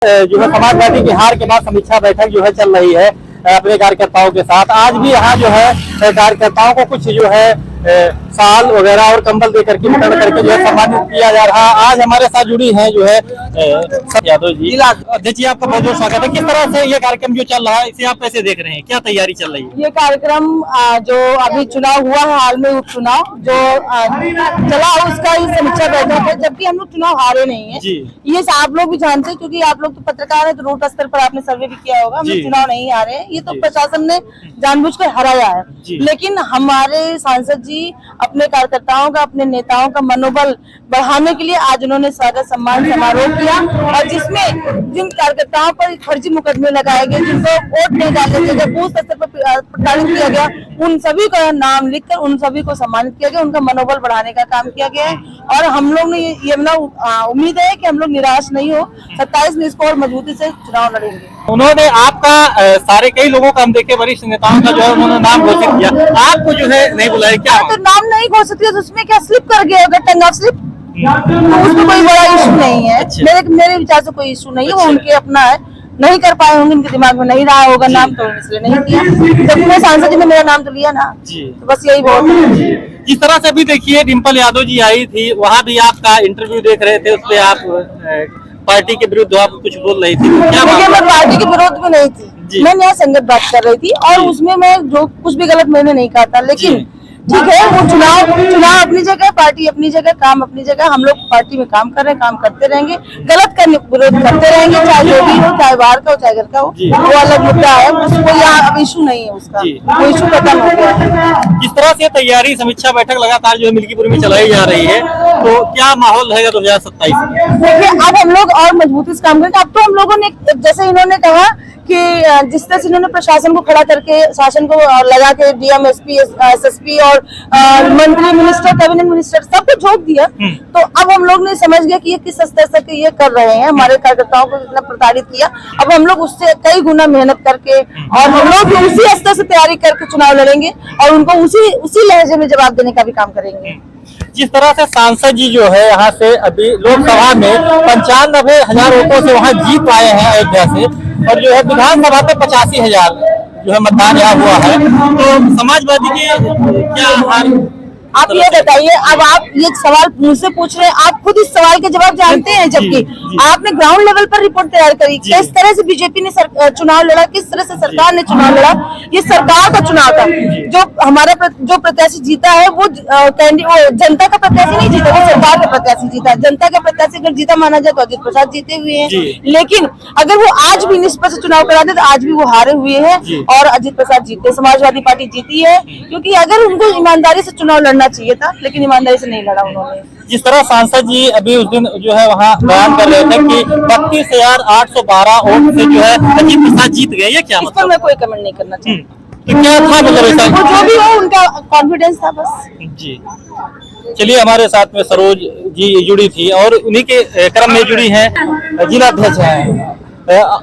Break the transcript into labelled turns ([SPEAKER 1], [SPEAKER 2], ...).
[SPEAKER 1] जो है समाजवादी की हार के बाद समीक्षा बैठक जो है चल रही है अपने कार्यकर्ताओं के साथ। आज भी यहाँ जो है कार्यकर्ताओं को कुछ जो है साल वगैरह और कंबल दे करके वितरण करके जो है सम्मानित किया जा रहा है। आज हमारे साथ जुड़ी हैं जो है यादव जी। अध्यक्ष जी, आपका बहुत बहुत स्वागत है। किस तरह से ये कार्यक्रम जो चल रहा है इसे आप कैसे देख रहे हैं, क्या तैयारी चल रही है?
[SPEAKER 2] ये कार्यक्रम जो अभी चुनाव हुआ है, हाल में उपचुनाव जो चला उसका ही समीक्षा बैठक है, जबकि हम लोग चुनाव हारे नहीं है। ये आप लोग भी जानते हैं, क्योंकि आप लोग तो पत्रकार है, तो रूट स्तर पर आपने सर्वे भी किया होगा। हम लोग चुनाव नहीं हारे हैं, ये तो प्रशासन ने जानबूझकर हराया है। लेकिन हमारे सांसद जी अपने कार्यकर्ताओं का, अपने नेताओं का मनोबल बढ़ाने के लिए आज उन्होंने स्वागत सम्मान समारोह किया, और जिसमें जिन कार्यकर्ताओं पर फर्जी मुकदमे लगाए गए, जिनको वोट नहीं डालने दिया गया, बूथ स्तर पर प्रताड़ित किया गया, उन सभी का नाम लिखकर उन सभी को सम्मानित किया गया, उनका मनोबल बढ़ाने का काम किया गया है। और हम लोग ने ये उम्मीद है कि हम लोग निराश नहीं हो, 27 में इसको और मजबूती से चुनाव लड़ेंगे।
[SPEAKER 1] उन्होंने आपका सारे कई लोगों का, हम देखे वरिष्ठ नेताओं का जो है उन्होंने नाम घोषित किया, आपको जो है नहीं बुलाया, क्या?
[SPEAKER 2] तो नाम नहीं घोषित किया तो उसमें क्या स्लिप कर गया होगा, टंग ऑफ स्लिप, तो उसमें कोई बड़ा इशू नहीं है। मेरे विचार से कोई इशू नहीं है, वो उनके अपना है, नहीं कर पाए होंगे, उनके दिमाग में नहीं रहा होगा नाम, तो इसलिए नहीं किया। जब मैं सांसद जी ने मेरा नाम तो लिया ना, तो बस यही बहुत है।
[SPEAKER 1] जिस तरह से अभी देखिए डिम्पल यादव जी आई थी, वहाँ भी आपका इंटरव्यू देख रहे थे, उसपे आप पार्टी के विरुद्ध आप कुछ बोल रही थी, क्या?
[SPEAKER 2] मैं पार्टी के विरोध में नहीं थी, मैं न्याय संगत बात कर रही थी, और उसमें मैं जो कुछ भी गलत मैंने नहीं कहा था। लेकिन ठीक है, वो चुनाव अपनी जगह, पार्टी अपनी जगह, काम अपनी जगह। हम लोग पार्टी में काम कर रहे हैं, काम करते रहेंगे, गलत का विरोध करते रहेंगे, चाहे जो भी हो, चाहे बाहर का हो चाहे घर का हो, वो अलग मुद्दा है, उसको यहाँ अब इशू नहीं है, उसका वो इशू खत्म हो गया।
[SPEAKER 1] जिस तरह से तैयारी समीक्षा बैठक लगातार जो है मिल्कीपुर में चलाई जा रही है, तो क्या माहौल रहेगा 2027 में?
[SPEAKER 2] देखिए, अब हम लोग और मजबूती से काम करेंगे। अब तो हम लोगों ने, जैसे इन्होंने कहा कि जिस तरह से इन्होंने प्रशासन को खड़ा करके, शासन को लगा के, डीएम, एसपी, एसएसपी और मंत्री, मिनिस्टर, कैबिनेट मिनिस्टर सबको झोंक दिया, तो अब हम लोग ने समझ गया कि ये किस स्तर से ये कर रहे हैं, हमारे कार्यकर्ताओं को इतना प्रताड़ित किया। अब हम लोग उससे कई गुना मेहनत करके, और हम लोग उसी स्तर से तैयारी करके चुनाव लड़ेंगे, और उनको उसी लहजे में जवाब देने का भी काम करेंगे।
[SPEAKER 1] जिस तरह से सांसद जी जो है यहाँ से अभी लोकसभा में 95,000 वोटों से वहाँ जीत आए हैं अयोध्या से, और जो है विधानसभा पे 85,000 जो है मतदान यहाँ हुआ है, तो समाजवादी की क्या
[SPEAKER 2] आप ये बताइए, अब आप ये सवाल मुझसे पूछ रहे हैं, आप खुद इस सवाल के जवाब जानते हैं, जबकि आपने ग्राउंड लेवल पर रिपोर्ट तैयार करी, किस तरह से बीजेपी ने चुनाव लड़ा, किस तरह से सरकार ने चुनाव लड़ा। ये सरकार का चुनाव था, जो हमारा जो प्रत्याशी जीता है वो जनता का प्रत्याशी नहीं जीता, वो सरकार का प्रत्याशी जीता। जनता का प्रत्याशी अगर जीता माना जाए तो अजित प्रसाद जीते हुए हैं, लेकिन अगर वो आज भी निष्पक्ष चुनाव कराते तो आज भी वो हारे हुए हैं, और अजित प्रसाद जीते, समाजवादी पार्टी जीती है, क्योंकि अगर उनको ईमानदारी से चुनाव लड़ना चाहिए था, लेकिन ईमानदारी से नहीं लड़ा उन्होंने।
[SPEAKER 1] जिस तरह सांसद जी अभी उस दिन जो है वहाँ बयान कर रहे थे कि 32,812 वोट से जो है अजित प्रसाद जीत गए, ये क्या
[SPEAKER 2] मतलब? इस पर मैं कोई कमेंट नहीं करना चाहती।
[SPEAKER 1] तो क्या था मतलब ऐसा?
[SPEAKER 2] वो जो भी हो, उनका कॉन्फिडेंस था बस।
[SPEAKER 1] जी, चलिए, हमारे साथ में सरोज जी जुड़ी थी, और उन्हीं के क्रम में जुड़ी हैं जिला अध्यक्ष हैं